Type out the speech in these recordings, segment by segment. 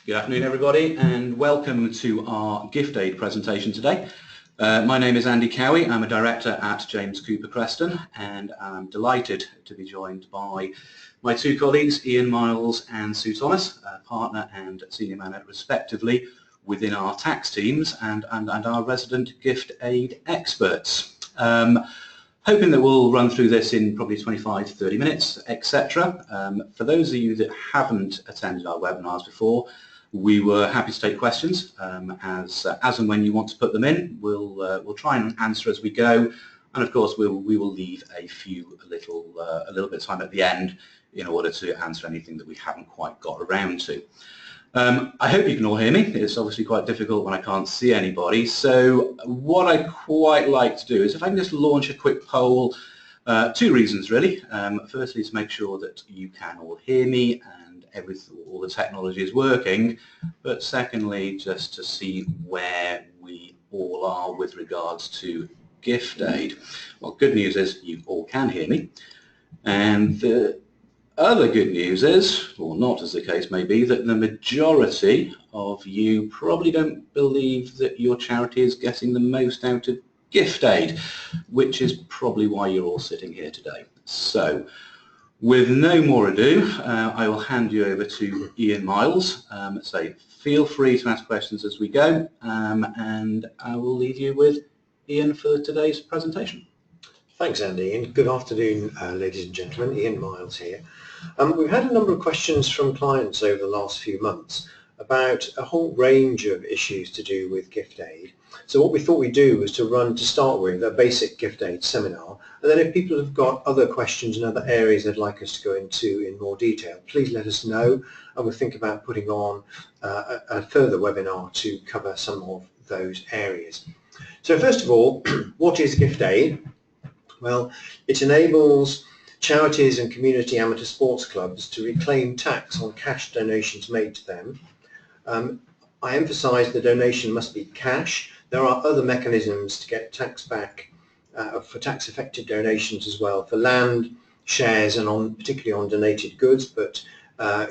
Good afternoon, everybody, and welcome to our gift aid presentation today. My name is Andy Cowie. I'm a director at James Cooper Creston, and I'm delighted to be joined by my two colleagues, Ian Miles and Sue Thomas, partner and senior manager respectively within our tax teams, and our resident gift aid experts. Hoping that we'll run through this in probably 25 to 30 minutes, etc. For those of you that haven't attended our webinars before, we were happy to take questions as and when you want to put them in. We'll try and answer as we go, and of course we will leave a little bit of time at the end in order to answer anything that we haven't quite got around to. I hope you can all hear me. It's obviously quite difficult when I can't see anybody. So what I quite like to do is if I can just launch a quick poll. Two reasons really. Firstly, to make sure that you can all hear me and all the technology is working, but secondly, just to see where we all are with regards to gift aid. Well, good news is you all can hear me, and the other good news is, or not as the case may be, that the majority of you probably don't believe that your charity is getting the most out of gift aid, which is probably why you're all sitting here today. So, with no more ado, I will hand you over to Ian Miles. So feel free to ask questions as we go, and I will leave you with Ian for today's presentation. Thanks, Andy, and good afternoon, ladies and gentlemen. Ian Miles here. We've had a number of questions from clients over the last few months about a whole range of issues to do with gift aid. So what we thought we'd do was to start with a basic gift aid seminar, and then if people have got other questions in other areas they'd like us to go into in more detail, please let us know, and we'll think about putting on a further webinar to cover some of those areas. So first of all, what is gift aid? Well, it enables charities and community amateur sports clubs to reclaim tax on cash donations made to them. I emphasise the donation must be cash. There are other mechanisms to get tax back for tax-effective donations as well, for land, shares, and particularly on donated goods, but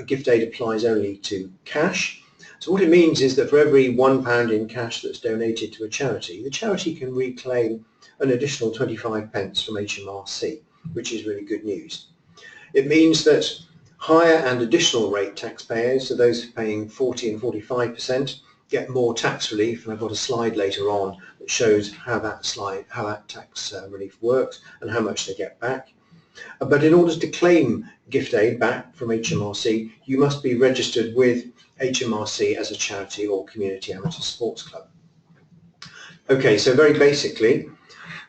gift aid applies only to cash. So what it means is that for every £1 in cash that's donated to a charity, the charity can reclaim an additional 25 pence from HMRC, which is really good news. It means that higher and additional rate taxpayers, so those paying 40 and 45%, get more tax relief, and I've got a slide later on that shows how that tax relief works and how much they get back. But in order to claim gift aid back from HMRC, you must be registered with HMRC as a charity or community amateur sports club. Okay, so very basically,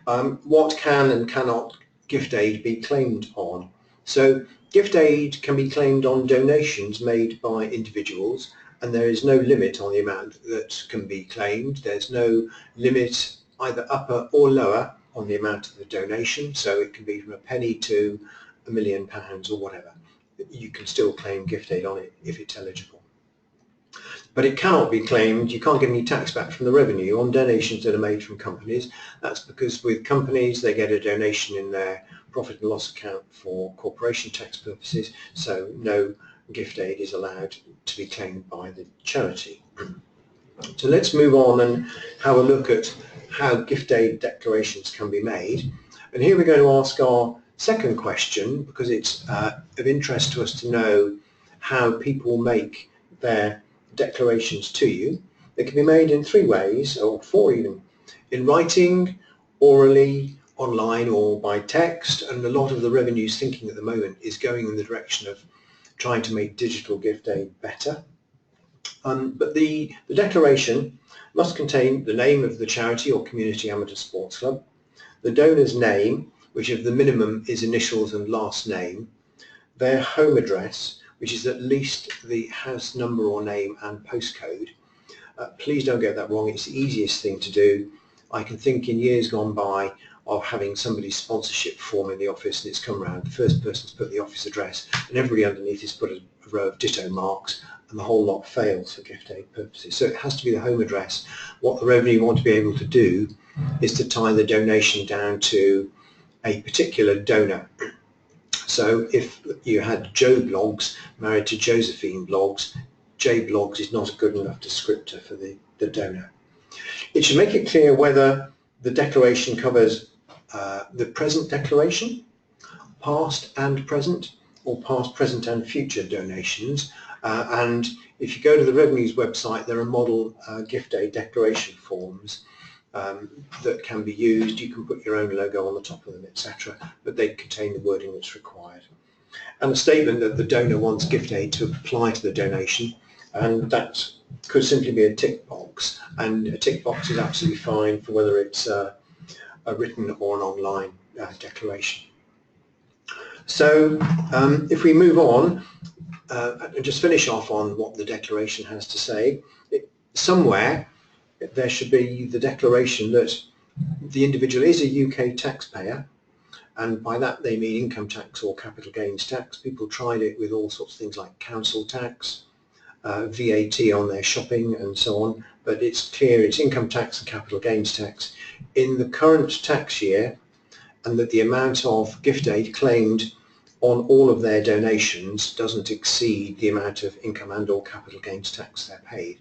what can and cannot gift aid be claimed on? So gift aid can be claimed on donations made by individuals, and there is no limit on the amount that can be claimed. There's no limit either upper or lower on the amount of the donation, so it can be from a penny to £1 million or whatever. You can still claim gift aid on it if it's eligible. But it cannot be claimed, you can't get any tax back from the revenue on donations that are made from companies. That's because with companies they get a donation in their profit and loss account for corporation tax purposes, so no gift aid is allowed to be claimed by the charity. So let's move on and have a look at how gift aid declarations can be made. And here we're going to ask our second question, because it's of interest to us to know how people make their declarations to you. They can be made in 3 ways, or 4 even: in writing, orally, online, or by text. And a lot of the revenue's thinking at the moment is going in the direction of trying to make digital gift aid better. But the declaration must contain the name of the charity or community amateur sports club, the donor's name, which of the minimum is initials and last name, their home address, which is at least the house number or name and postcode. Please don't get that wrong, it's the easiest thing to do. I can think in years gone by of having somebody's sponsorship form in the office, and it's come around, the first person's put the office address and everybody underneath has put a row of ditto marks, and the whole lot fails for gift aid purposes. So it has to be the home address. What the revenue want to be able to do is to tie the donation down to a particular donor. So if you had Joe Blogs married to Josephine Blogs, JBlogs is not a good enough descriptor for the donor. It should make it clear whether the declaration covers the present declaration, past and present, or past, present and future donations. And if you go to the Revenue's website, there are model gift aid declaration forms that can be used. You can put your own logo on the top of them, etc., but they contain the wording that's required. And a statement that the donor wants gift aid to apply to the donation, and that could simply be a tick box, and a tick box is absolutely fine for whether it's a written or an online declaration. So if we move on and just finish off on what the declaration has to say, somewhere there should be the declaration that the individual is a UK taxpayer, and by that they mean income tax or capital gains tax. People tried it with all sorts of things like council tax, VAT on their shopping and so on, but it's clear it's income tax and capital gains tax in the current tax year, and that the amount of gift aid claimed on all of their donations doesn't exceed the amount of income and or capital gains tax they're paid,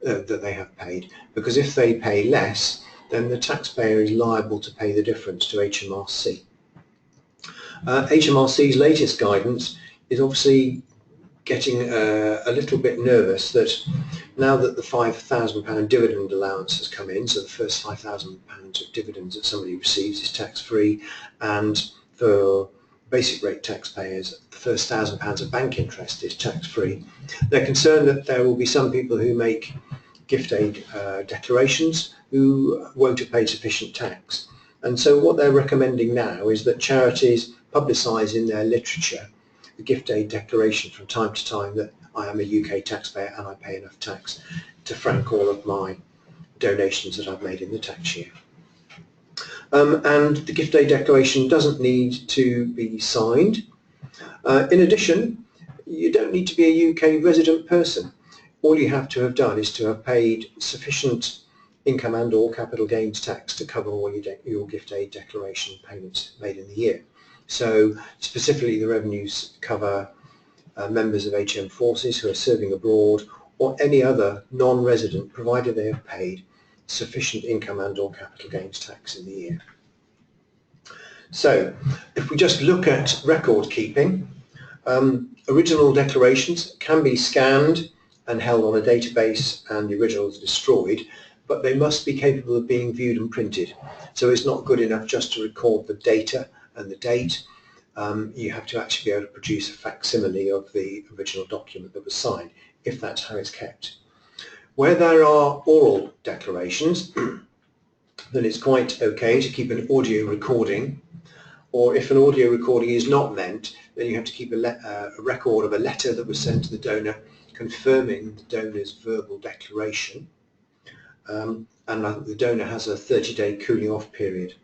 that they have paid, because if they pay less, then the taxpayer is liable to pay the difference to HMRC. HMRC's latest guidance is obviously getting a little bit nervous that now that the £5,000 dividend allowance has come in, so the first £5,000 of dividends that somebody receives is tax-free, and for basic rate taxpayers the first £1,000 of bank interest is tax-free, they're concerned that there will be some people who make gift aid declarations who won't have paid sufficient tax. And so what they're recommending now is that charities publicise in their literature the gift aid declaration from time to time that I am a UK taxpayer and I pay enough tax to frank all of my donations that I've made in the tax year. And the gift aid declaration doesn't need to be signed. In addition, you don't need to be a UK resident person. All you have to have done is to have paid sufficient income and or capital gains tax to cover all your gift aid declaration payments made in the year. So specifically the revenues cover members of HM forces who are serving abroad, or any other non-resident, provided they have paid sufficient income and or capital gains tax in the year. So if we just look at record keeping, original declarations can be scanned and held on a database and the originals are destroyed, but they must be capable of being viewed and printed. So it's not good enough just to record the data and the date. You have to actually be able to produce a facsimile of the original document that was signed, if that's how it's kept. Where there are oral declarations, then it's quite okay to keep an audio recording, or if an audio recording is not meant, then you have to keep a record of a letter that was sent to the donor confirming the donor's verbal declaration, and the donor has a 30-day cooling off period.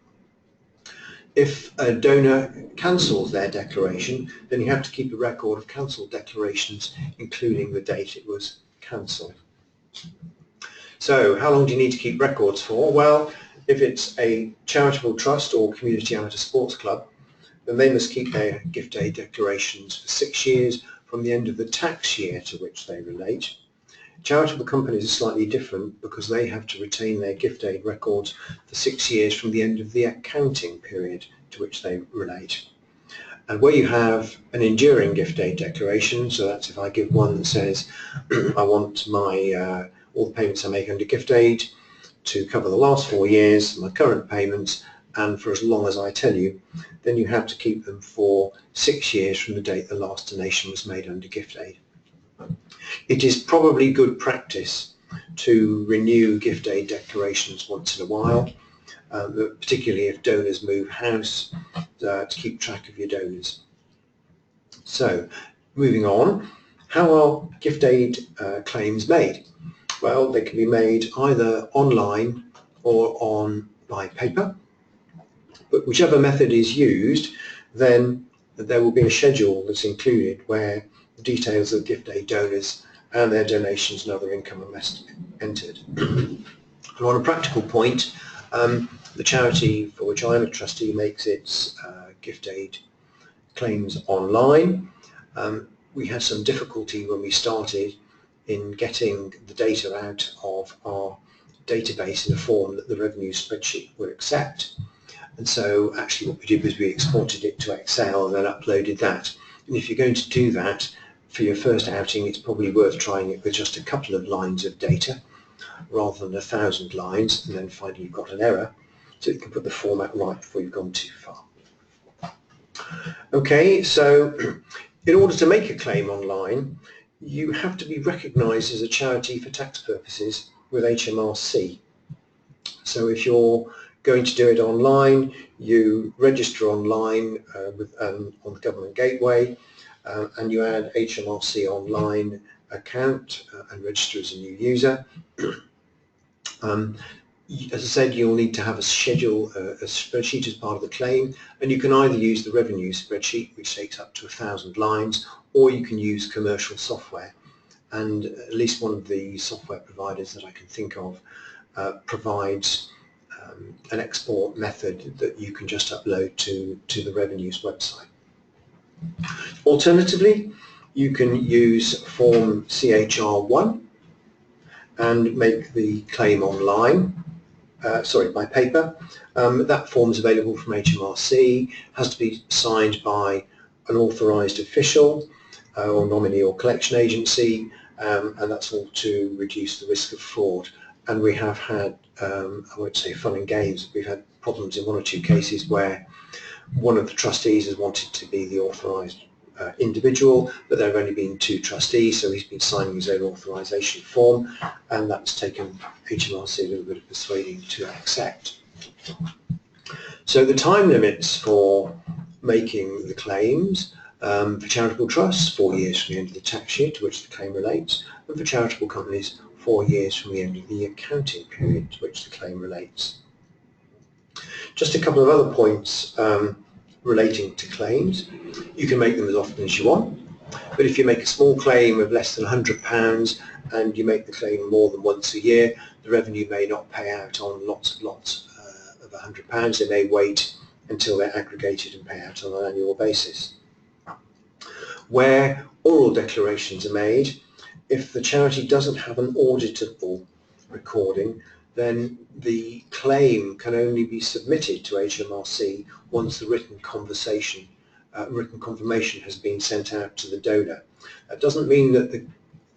If a donor cancels their declaration, then you have to keep a record of cancelled declarations, including the date it was cancelled. So how long do you need to keep records for? Well, if it's a charitable trust or community amateur sports club, then they must keep their gift aid declarations for 6 years from the end of the tax year to which they relate. Charitable companies are slightly different because they have to retain their gift aid records for 6 years from the end of the accounting period to which they relate. And where you have an enduring gift aid declaration, so that's if I give one that says I want my all the payments I make under gift aid to cover the last 4 years, my current payments, and for as long as I tell you, then you have to keep them for 6 years from the date the last donation was made under gift aid. It is probably good practice to renew gift aid declarations once in a while, particularly if donors move house, to keep track of your donors. So, moving on, how are gift aid claims made? Well, they can be made either online or by paper, but whichever method is used, then there will be a schedule that's included where the details of gift aid donors and their donations and other income are entered. And on a practical point, the charity for which I'm a trustee makes its gift aid claims online. We had some difficulty when we started in getting the data out of our database in a form that the revenue spreadsheet would accept. And so actually what we did was we exported it to Excel and then uploaded that. And if you're going to do that for your first outing, it's probably worth trying it with just a couple of lines of data rather than 1,000 lines and then finding you've got an error, so you can put the format right before you've gone too far. Okay, so in order to make a claim online, you have to be recognised as a charity for tax purposes with HMRC. So if you're going to do it online, you register online on the government gateway and you add HMRC online account and register as a new user. As I said, you'll need to have a schedule, a spreadsheet as part of the claim, and you can either use the revenue spreadsheet, which takes up to 1,000 lines, or you can use commercial software. And at least one of the software providers that I can think of provides an export method that you can just upload to the Revenue's website. Alternatively, you can use form CHR1 and make the claim online, by paper. That form is available from HMRC, has to be signed by an authorised official or nominee or collection agency, and that's all to reduce the risk of fraud. And we have had, I won't say fun and games, we've had problems in one or two cases where one of the trustees has wanted to be the authorised individual, but there have only been two trustees, so he's been signing his own authorisation form, and that's taken HMRC a little bit of persuading to accept. So the time limits for making the claims for charitable trusts, 4 years from the end of the tax year to which the claim relates, and for charitable companies, 4 years from the end of the accounting period to which the claim relates. Just a couple of other points relating to claims. You can make them as often as you want, but if you make a small claim of less than £100 and you make the claim more than once a year, the revenue may not pay out on lots of £100. They may wait until they're aggregated and pay out on an annual basis. Where oral declarations are made, if the charity doesn't have an auditable recording, then the claim can only be submitted to HMRC once the written confirmation has been sent out to the donor. That doesn't mean that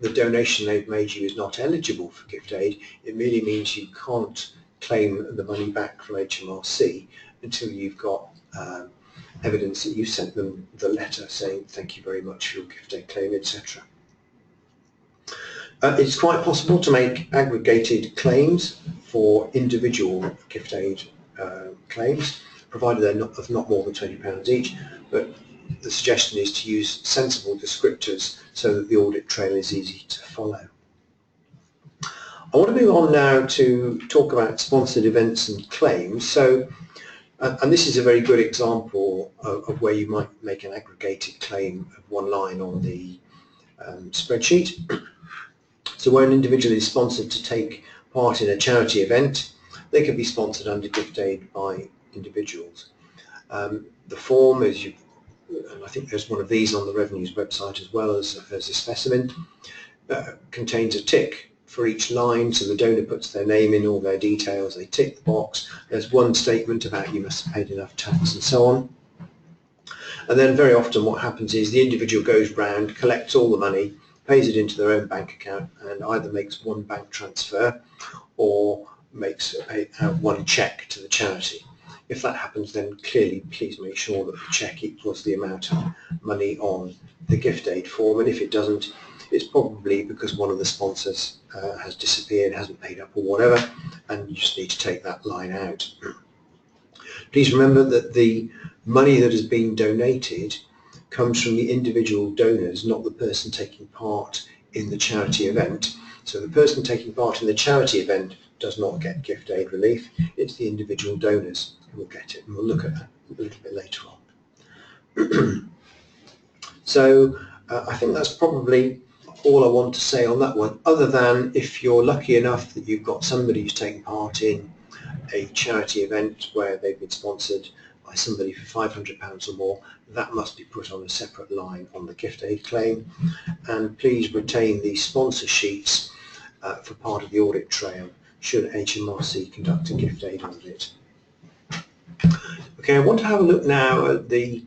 the donation they've made you is not eligible for gift aid. It merely means you can't claim the money back from HMRC until you've got evidence that you sent them the letter saying thank you very much for your gift aid claim, etc. It's quite possible to make aggregated claims for individual gift aid claims, provided they're not more than £20 each, but the suggestion is to use sensible descriptors so that the audit trail is easy to follow. I want to move on now to talk about sponsored events and claims. So, and this is a very good example of where you might make an aggregated claim of one line on the spreadsheet. So where an individual is sponsored to take part in a charity event, they can be sponsored under gift aid by individuals. The form, and I think there's one of these on the Revenue's website as well as a specimen, contains a tick for each line, so the donor puts their name in, all their details, they tick the box, there's one statement about you must have paid enough tax and so on. And then very often what happens is the individual goes round, collects all the money, pays it into their own bank account and either makes one bank transfer or makes out one cheque to the charity. If that happens, then clearly please make sure that the cheque equals the amount of money on the gift aid form, and if it doesn't, it's probably because one of the sponsors has disappeared, hasn't paid up or whatever, and you just need to take that line out. Please remember that the money that has been donated comes from the individual donors, not the person taking part in the charity event. So the person taking part in the charity event does not get gift aid relief, it's the individual donors who will get it, and we'll look at that a little bit later on. So I think that's probably all I want to say on that one, other than if you're lucky enough that you've got somebody who's taking part in a charity event where they've been sponsored by somebody for £500 or more, that must be put on a separate line on the gift aid claim, and please retain the sponsor sheets for part of the audit trail should HMRC conduct a gift aid audit. Okay, I want to have a look now at the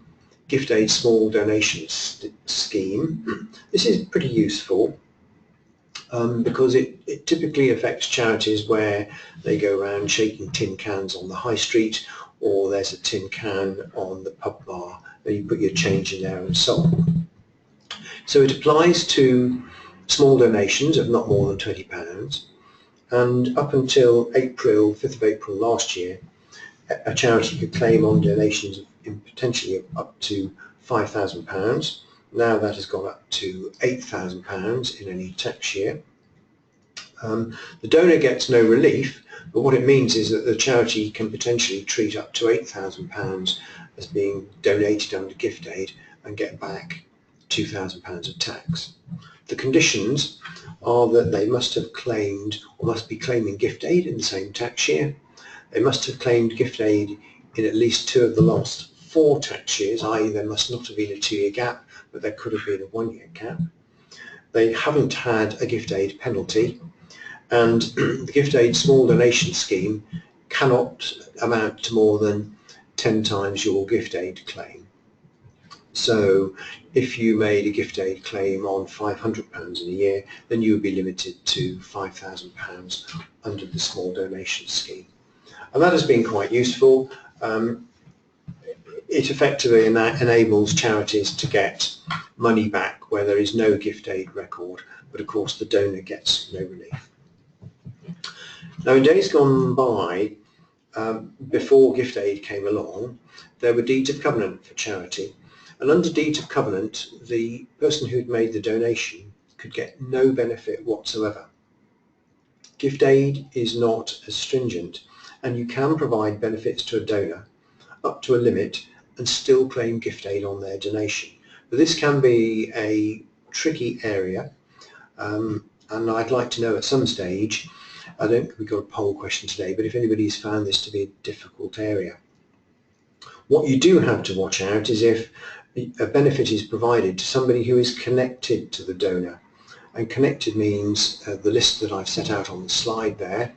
gift aid small donations scheme. This is pretty useful because it typically affects charities where they go around shaking tin cans on the high street, or there's a tin can on the pub bar and you put your change in there and so on. So it applies to small donations of not more than £20, and up until April, 5th of April last year, a charity could claim on donations in potentially up to £5,000. Now that has gone up to £8,000 in any tax year. The donor gets no relief, but what it means is that the charity can potentially treat up to £8,000 as being donated under gift aid and get back £2,000 of tax. The conditions are that they must have claimed or must be claiming gift aid in the same tax year. They must have claimed gift aid in at least 2 of the last 4 tax years, i.e. there must not have been a 2-year gap, but there could have been a 1-year gap. They haven't had a gift aid penalty, and the gift aid small donation scheme cannot amount to more than 10 times your gift aid claim. So if you made a gift aid claim on £500 in a year, then you would be limited to £5,000 under the small donation scheme. And that has been quite useful. It effectively enables charities to get money back where there is no gift aid record, but of course the donor gets no relief. Now, in days gone by, before gift aid came along, there were deeds of covenant for charity, and under deeds of covenant the person who'd made the donation could get no benefit whatsoever. Gift aid is not as stringent, and you can provide benefits to a donor up to a limit and still claim gift aid on their donation. But this can be a tricky area, and I'd like to know at some stage, I don't think we've got a poll question today, but if anybody's found this to be a difficult area. What you do have to watch out is if a benefit is provided to somebody who is connected to the donor, and connected means the list that I've set out on the slide there.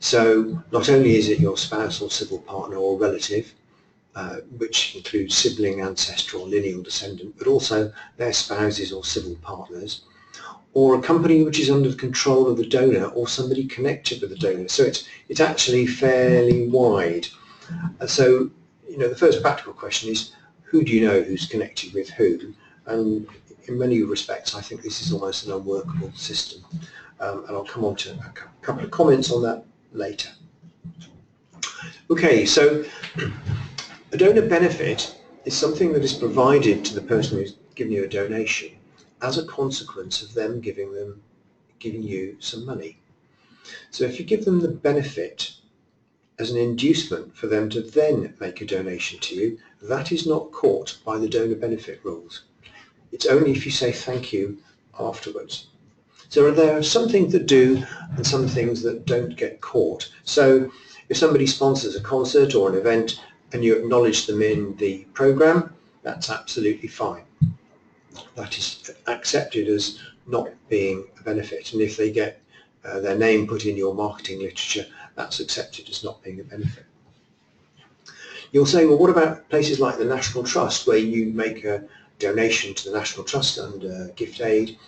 So not only is it your spouse or civil partner or relative, which includes sibling, ancestral, lineal descendant, but also their spouses or civil partners, or a company which is under the control of the donor or somebody connected with the donor. So it's actually fairly wide. So, you know, the first practical question is, who do you know who's connected with who? And in many respects, I think this is almost an unworkable system. And I'll come on to a couple of comments on that later. Okay, so a donor benefit is something that is provided to the person who's given you a donation as a consequence of them giving you some money. So if you give them the benefit as an inducement for them to then make a donation to you, that is not caught by the donor benefit rules. It's only if you say thank you afterwards. So there are some things that do and some things that don't get caught. So if somebody sponsors a concert or an event and you acknowledge them in the program, that's absolutely fine. That is accepted as not being a benefit, and if they get their name put in your marketing literature, that's accepted as not being a benefit. You'll say, well, what about places like the National Trust, where you make a donation to the National Trust under gift aid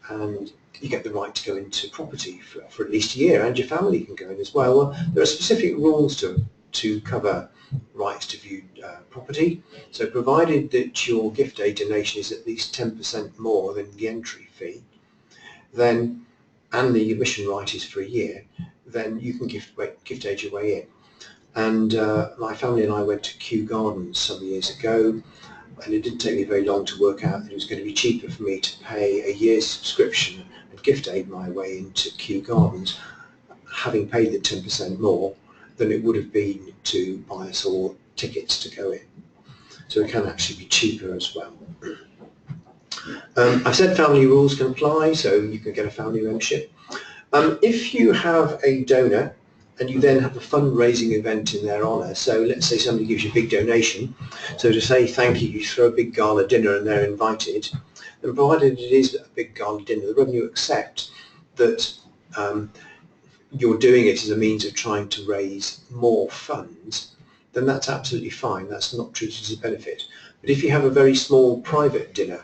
and you get the right to go into property for at least a year, and your family can go in as well? Well, there are specific rules to cover rights to view property. So provided that your gift aid donation is at least 10% more than the entry fee, then, and the admission right is for a year, then you can gift aid your way in. And my family and I went to Kew Gardens some years ago, and it didn't take me very long to work out that it was going to be cheaper for me to pay a year's subscription and gift aid my way into Kew Gardens, having paid the 10% more, than it would have been to buy us all tickets to go in. So it can actually be cheaper as well. I said family rules can apply, so you can get a family membership. If you have a donor and you then have a fundraising event in their honour. So let's say somebody gives you a big donation, so to say thank you, you throw a big gala dinner and they're invited, and provided it is a big gala dinner, the revenue accepts that you're doing it as a means of trying to raise more funds, then that's absolutely fine. That's not treated as a benefit. But if you have a very small private dinner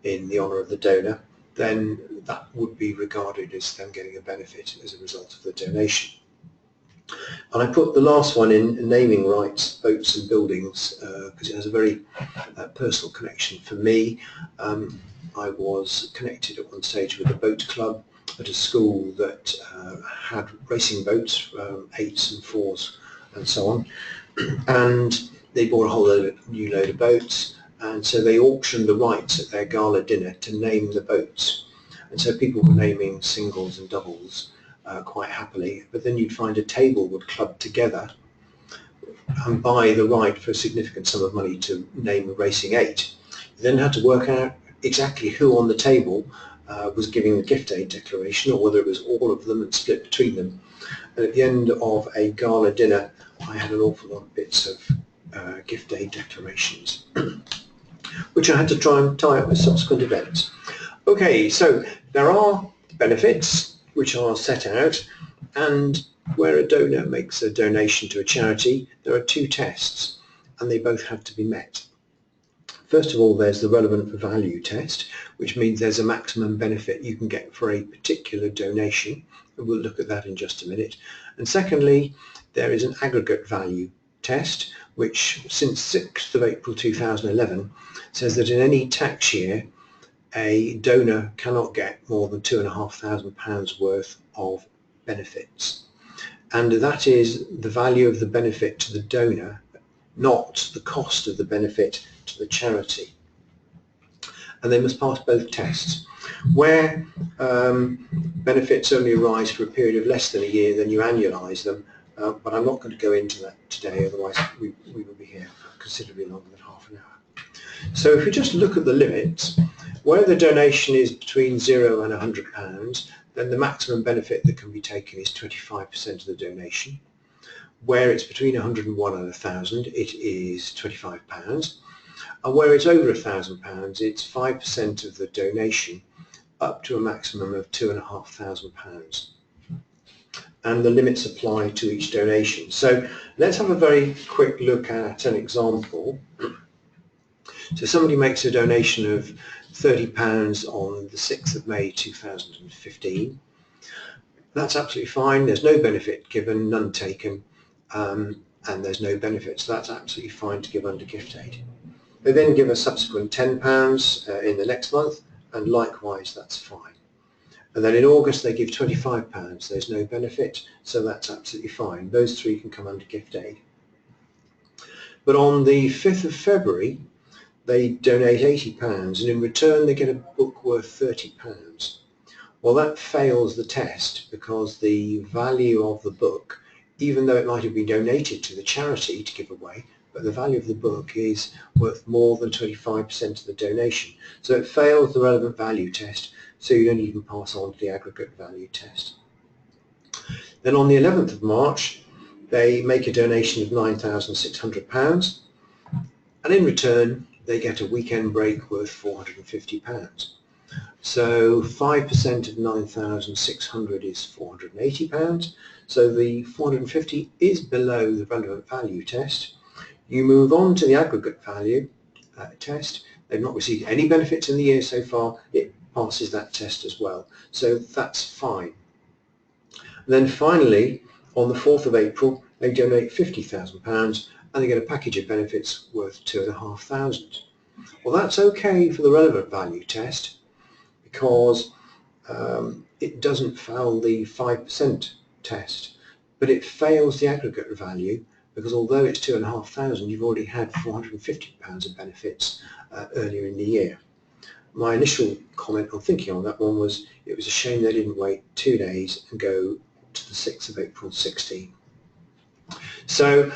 in the honour of the donor, then that would be regarded as them getting a benefit as a result of the donation. And I put the last one in, naming rights, boats and buildings, because it has a very personal connection for me. I was connected at one stage with a boat club at a school that had racing boats, 8s and 4s and so on, and they bought a whole new load of boats, and so they auctioned the rights at their gala dinner to name the boats, and so people were naming singles and doubles quite happily, but then you'd find a table would club together and buy the right for a significant sum of money to name a racing 8. You then had to work out exactly who on the table was giving the gift aid declaration, or whether it was all of them and split between them. And at the end of a gala dinner, I had an awful lot of bits of gift aid declarations, which I had to try and tie up with subsequent events. Okay, so there are benefits which are set out, and where a donor makes a donation to a charity, there are 2 tests, and they both have to be met. First of all, there's the relevant value test, which means there's a maximum benefit you can get for a particular donation, and we'll look at that in just a minute. And secondly, there is an aggregate value test, which since 6th of April 2011 says that in any tax year a donor cannot get more than £2,500 worth of benefits, and that is the value of the benefit to the donor, not the cost of the benefit to the charity. And they must pass both tests. Where benefits only arise for a period of less than a year, then you annualise them, but I'm not going to go into that today, otherwise we will be here for considerably longer than half an hour. So if we just look at the limits, where the donation is between £0 and £100, then the maximum benefit that can be taken is 25% of the donation. Where it's between 101 and 1,000, it is £25. And where it's over £1,000, it's 5% of the donation up to a maximum of £2,500. And the limits apply to each donation. So let's have a very quick look at an example. So somebody makes a donation of £30 on the 6th of May 2015. That's absolutely fine. There's no benefit given, none taken, and there's no benefit. So that's absolutely fine to give under gift aid. They then give a subsequent £10 in the next month, and likewise that's fine. And then in August they give £25. There's no benefit, so that's absolutely fine. Those 3 can come under gift aid. But on the 5th of February, they donate £80, and in return they get a book worth £30. Well, that fails the test, because the value of the book, even though it might have been donated to the charity to give away, but the value of the book is worth more than 25% of the donation. So it fails the relevant value test, so you don't even pass on to the aggregate value test. Then on the 11th of March, they make a donation of £9,600, and in return they get a weekend break worth £450. So 5% of 9,600 is £480. So the 450 is below the relevant value test. You move on to the aggregate value test. They've not received any benefits in the year so far. It passes that test as well. So that's fine. And then finally, on the 4th of April, they donate £50,000 and they get a package of benefits worth £2,500. Well, that's okay for the relevant value test, because it doesn't foul the 5% test, but it fails the aggregate value, because although it's £2,500, you've already had £450 of benefits earlier in the year. My initial comment on thinking on that one was it was a shame they didn't wait 2 days and go to the 6th of April 16. So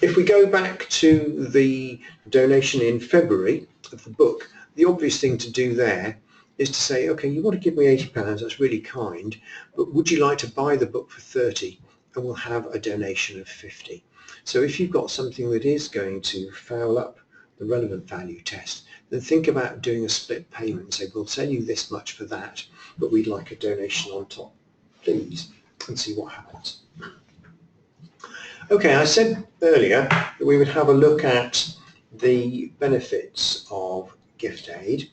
if we go back to the donation in February of the book, the obvious thing to do there is to say, okay, you want to give me £80, that's really kind, but would you like to buy the book for £30 and we'll have a donation of 50. So if you've got something that is going to foul up the relevant value test, then think about doing a split payment. Say, we'll send you this much for that, but we'd like a donation on top, please, and see what happens. Okay, I said earlier that we would have a look at the benefits of gift aid.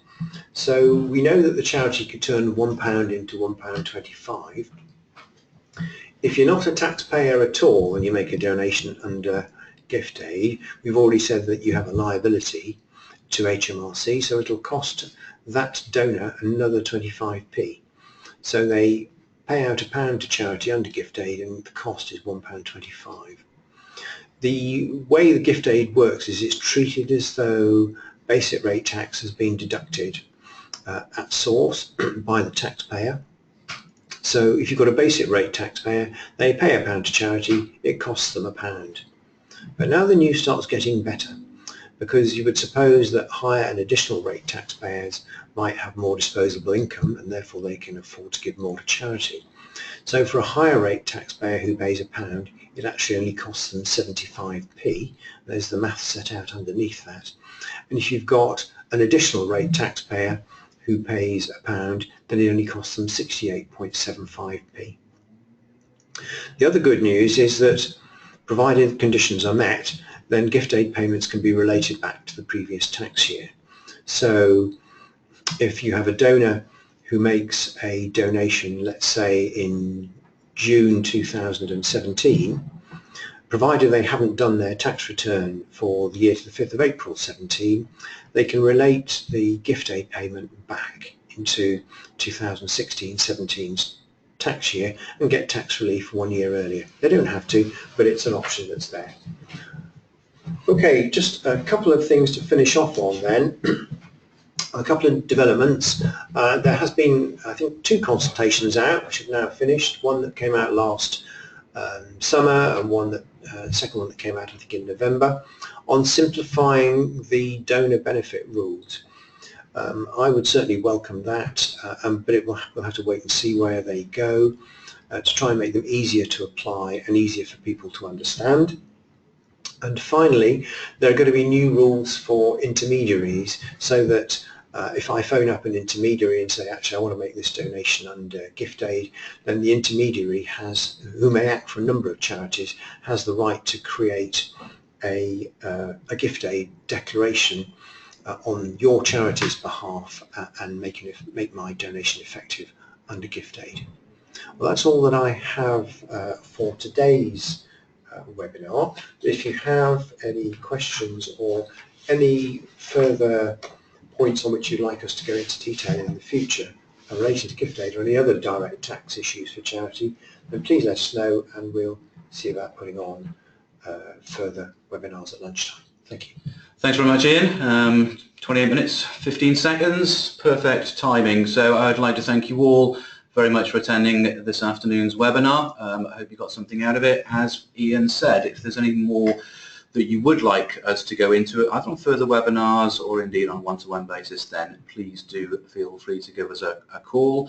So we know that the charity could turn £1 into £1.25. If you're not a taxpayer at all and you make a donation under gift aid, we've already said that you have a liability to HMRC, so it'll cost that donor another 25p. So they pay out £1 to charity under gift aid and the cost is £1.25. The way the gift aid works is it's treated as though basic rate tax has been deducted at source by the taxpayer. So if you've got a basic rate taxpayer, they pay £1 to charity, it costs them £1. But now the news starts getting better, because you would suppose that higher and additional rate taxpayers might have more disposable income and therefore they can afford to give more to charity. So for a higher rate taxpayer who pays £1, it actually only costs them 75p. There's the math set out underneath that. And if you've got an additional rate taxpayer who pays £1, then it only costs them 68.75p. The other good news is that provided conditions are met, then gift aid payments can be related back to the previous tax year. So if you have a donor who makes a donation, let's say in June 2017, provided they haven't done their tax return for the year to the 5th of April 17, they can relate the gift aid payment back into 2016-17's tax year and get tax relief 1 year earlier. They don't have to, but it's an option that's there. Okay, just a couple of things to finish off on then. A couple of developments. There has been, I think, 2 consultations out, which have now finished. One that came out last summer and one that second one that came out, I think, in November, on simplifying the donor benefit rules. I would certainly welcome that, but we'll have to wait and see where they go to try and make them easier to apply and easier for people to understand. And finally, there are going to be new rules for intermediaries, so that if I phone up an intermediary and say, actually, I want to make this donation under gift aid, then the intermediary who may act for a number of charities, has the right to create a gift aid declaration on your charity's behalf and make my donation effective under gift aid. Well, that's all that I have for today's webinar. If you have any questions or any further points on which you'd like us to go into detail in the future related to gift aid or any other direct tax issues for charity, then please let us know and we'll see about putting on further webinars at lunchtime. Thank you. Thanks very much, Ian. 28 minutes, 15 seconds, perfect timing. So I'd like to thank you all very much for attending this afternoon's webinar. I hope you got something out of it. As Ian said, if there's any more that you would like us to go into, either on further webinars or indeed on a one-to-one basis, then please do feel free to give us a call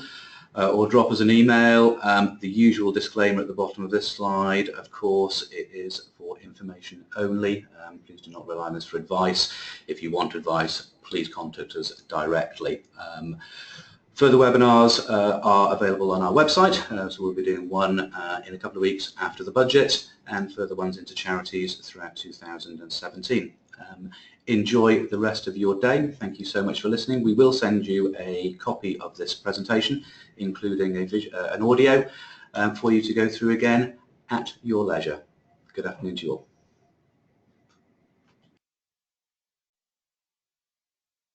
or drop us an email. The usual disclaimer at the bottom of this slide, of course, it is for information only. Please do not rely on us for advice. If you want advice, please contact us directly. Further webinars are available on our website, so we'll be doing one in a couple of weeks after the budget and further ones into charities throughout 2017. Enjoy the rest of your day. Thank you so much for listening. We will send you a copy of this presentation, including an audio, for you to go through again at your leisure. Good afternoon to you all.